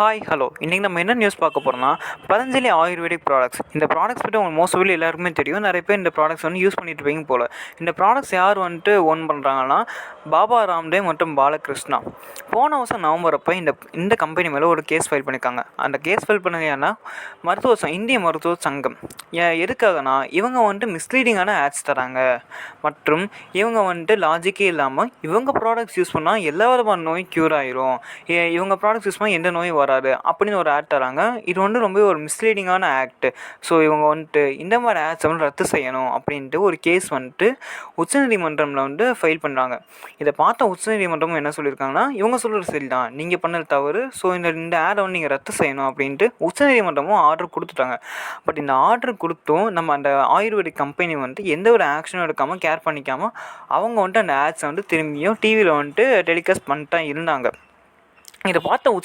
Hi hello இன்றைக்கி நம்ம என்ன நியூஸ் பார்க்க போகிறோம்னா பதஞ்சலி ஆயுர்வேதிக் ப்ராடக்ட்ஸ். இந்த ப்ராடக்ட்ஸ் பற்றி உங்களுக்கு மோஸ்ட்லி எல்லாருக்குமே தெரியும். நிறைய பேர் இந்த ப்ராடக்ட்ஸ் யூஸ் பண்ணிட்டு இருப்பீங்க போல். இந்த ப்ராடக்ட்ஸ் யார் ஓன் பண்ணுறாங்கன்னா பாபா ராம்தேவ் மற்றும் பாலகிருஷ்ணா. போன வருஷம் நவம்பர் அப்போ இந்த கம்பெனி மேலே ஒரு கேஸ் ஃபைல் பண்ணியிருக்காங்க. அந்த கேஸ் ஃபைல் பண்ணது ஏன்னா இந்திய மருத்துவ சங்கம். எதுக்காகனா இவங்க மிஸ்லீடிங்கான ஆட்ஸ் தராங்க மற்றும் இவங்க லாஜிக்கே இல்லாமல் இவங்க ப்ராடக்ட்ஸ் யூஸ் பண்ணால் எல்லா விதமான நோய் க்யூர் ஆயிரும், இவங்க ப்ராடக்ட்ஸ் யூஸ் பண்ணால் எந்த நோயும் வராது அப்படின்னு ஒரு ஆட் தராங்க. இது ரொம்ப ஒரு மிஸ்லீடிங்கான ஆக்ட். ஸோ இவங்க இந்த மாதிரி ஆட்ஸ் ரத்து செய்யணும் அப்படின்ட்டு ஒரு கேஸ் உச்சநீதிமன்றமில் ஃபைல் பண்ணுறாங்க. இதை பார்த்த உச்சநீதிமன்றமும் என்ன சொல்லியிருக்காங்கன்னா, இவங்க சொல்கிறது சரி தான், நீங்கள் பண்ணது தவறு, ஸோ இந்த ஆடை நீங்கள் ரத்து செய்யணும் அப்படின்ட்டு உச்சநீதிமன்றமும் ஆர்டர் கொடுத்துட்டாங்க. பட் இந்த ஆர்டர் கொடுத்தும் நம்ம அந்த ஆயுர்வேதிக் கம்பெனி எந்த ஒரு ஆக்ஷனும் எடுக்காமல் கேர் பண்ணிக்காமல் அவங்க அந்த ஆட்ஸை திரும்பியும் டிவியில் டெலிகாஸ்ட் பண்ணிட்டு இருந்தாங்க. இதை பார்த்த